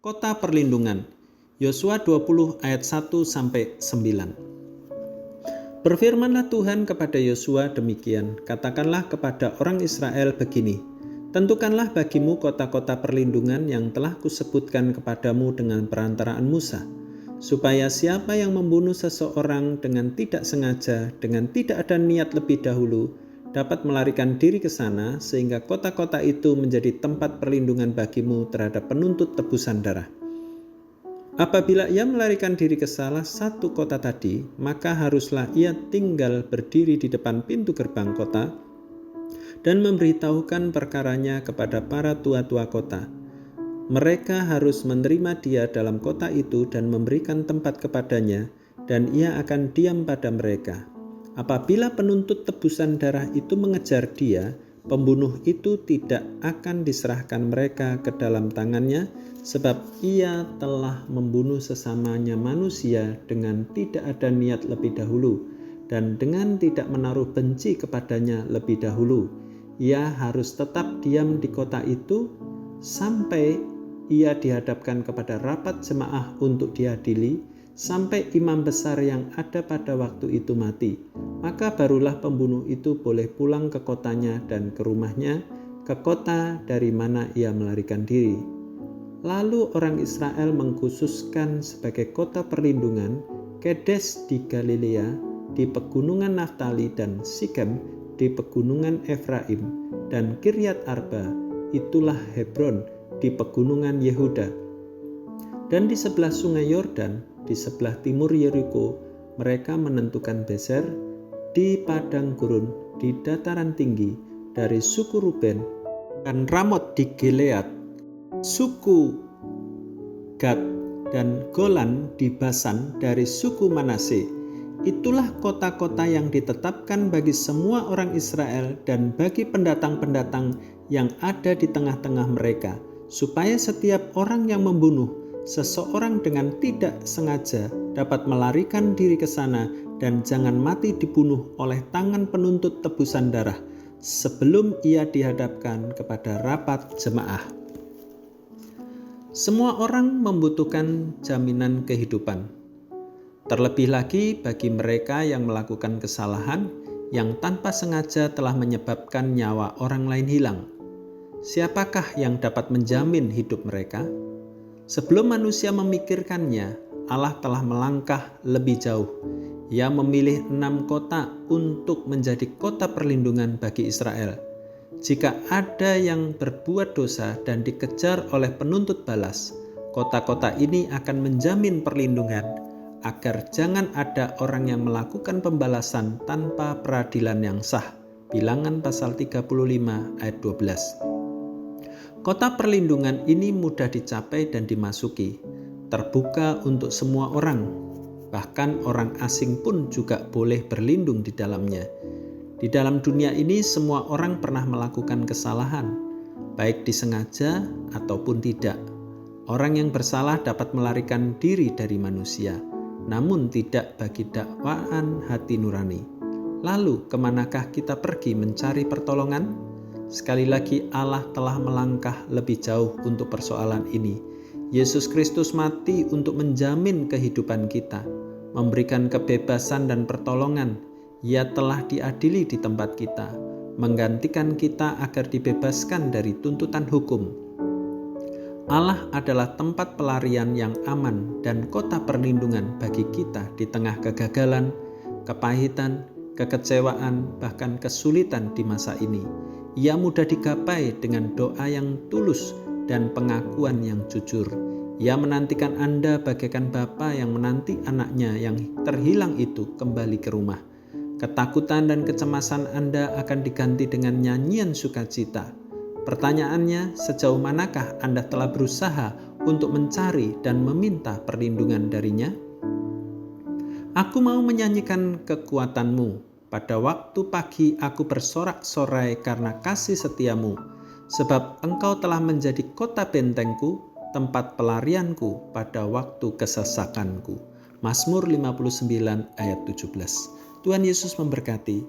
Kota perlindungan. Yosua 20 ayat 1-9. Berfirmanlah Tuhan kepada Yosua demikian, katakanlah kepada orang Israel begini, tentukanlah bagimu kota-kota perlindungan yang telah kusebutkan kepadamu dengan perantaraan Musa, supaya siapa yang membunuh seseorang dengan tidak sengaja, dengan tidak ada niat lebih dahulu, dapat melarikan diri ke sana, sehingga kota-kota itu menjadi tempat perlindungan bagimu terhadap penuntut tebusan darah. Apabila ia melarikan diri ke salah satu kota tadi, maka haruslah ia tinggal berdiri di depan pintu gerbang kota dan memberitahukan perkaranya kepada para tua-tua kota. Mereka harus menerima dia dalam kota itu dan memberikan tempat kepadanya, dan ia akan diam pada mereka. Apabila penuntut tebusan darah itu mengejar dia, pembunuh itu tidak akan diserahkan mereka ke dalam tangannya, sebab ia telah membunuh sesamanya manusia dengan tidak ada niat lebih dahulu, dan dengan tidak menaruh benci kepadanya lebih dahulu. Ia harus tetap diam di kota itu sampai ia dihadapkan kepada rapat jemaah untuk diadili, sampai imam besar yang ada pada waktu itu mati. Maka barulah pembunuh itu boleh pulang ke kotanya dan ke rumahnya, ke kota dari mana ia melarikan diri. Lalu orang Israel mengkhususkan sebagai kota perlindungan Kedes di Galilea, di pegunungan Naftali, dan Sikem di pegunungan Efraim, dan Kiryat Arba, itulah Hebron di pegunungan Yehuda. Dan di sebelah sungai Yordan, di sebelah timur Yeriko, mereka menentukan Bezer di padang gurun di dataran tinggi dari suku Ruben, dan Ramot di Gilead, suku Gad, dan Golan di Basan dari suku Manase. Itulah kota-kota yang ditetapkan bagi semua orang Israel dan bagi pendatang-pendatang yang ada di tengah-tengah mereka, supaya setiap orang yang membunuh seseorang dengan tidak sengaja dapat melarikan diri ke sana dan jangan mati dibunuh oleh tangan penuntut tebusan darah sebelum ia dihadapkan kepada rapat jemaah. Semua orang membutuhkan jaminan kehidupan. Terlebih lagi bagi mereka yang melakukan kesalahan yang tanpa sengaja telah menyebabkan nyawa orang lain hilang. Siapakah yang dapat menjamin hidup mereka? Sebelum manusia memikirkannya, Allah telah melangkah lebih jauh. Ia memilih 6 kota untuk menjadi kota perlindungan bagi Israel. Jika ada yang berbuat dosa dan dikejar oleh penuntut balas, kota-kota ini akan menjamin perlindungan agar jangan ada orang yang melakukan pembalasan tanpa peradilan yang sah. Bilangan pasal 35 ayat 12. Kota perlindungan ini mudah dicapai dan dimasuki, terbuka untuk semua orang, bahkan orang asing pun juga boleh berlindung di dalamnya. Di dalam dunia ini semua orang pernah melakukan kesalahan, baik disengaja ataupun tidak. Orang yang bersalah dapat melarikan diri dari manusia, namun tidak bagi dakwaan hati nurani. Lalu kemanakah kita pergi mencari pertolongan? Sekali lagi Allah telah melangkah lebih jauh untuk persoalan ini. Yesus Kristus mati untuk menjamin kehidupan kita, memberikan kebebasan dan pertolongan. Ia telah diadili di tempat kita, menggantikan kita agar dibebaskan dari tuntutan hukum. Allah adalah tempat pelarian yang aman dan kota perlindungan bagi kita di tengah kegagalan, kepahitan, kekecewaan, bahkan kesulitan di masa ini. Ia mudah digapai dengan doa yang tulus dan pengakuan yang jujur. Ia menantikan Anda bagaikan bapa yang menanti anaknya yang terhilang itu kembali ke rumah. Ketakutan dan kecemasan Anda akan diganti dengan nyanyian sukacita. Pertanyaannya, sejauh manakah Anda telah berusaha untuk mencari dan meminta perlindungan darinya? Aku mau menyanyikan kekuatanmu. Pada waktu pagi aku bersorak-sorai karena kasih setiamu, sebab engkau telah menjadi kota bentengku, tempat pelarianku pada waktu kesesakanku. Mazmur 59 ayat 17. Tuhan Yesus memberkati.